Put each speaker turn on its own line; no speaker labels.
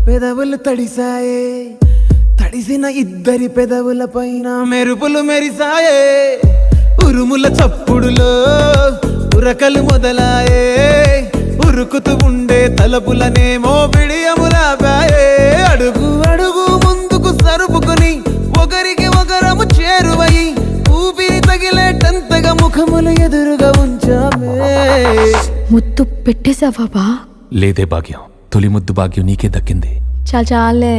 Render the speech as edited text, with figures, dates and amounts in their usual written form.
పెదవులు తడిసాయే, తడిసిన ఇద్దరి పెదవుల పైన మెరుపులు మెరిసాయే. ఉరుముల చప్పుడులో ఉరకలు మొదలాయే, ఉరుకుతూ ఉండే తలపులనేమో బిడియములాపాయే. అడుగు అడుగు ముందుకు సరుపుకుని ఒకరికి ఒకరము చేరువై ఊపిరి తగిలేటంతగా ముఖములు ఎదురుగా ఉంచామే.
ముద్దు పెట్టేశావా బా?
లేదే భాగ్యం, తొలి ముద్దు భాగ్యం నీకే దక్కింది.
చాలే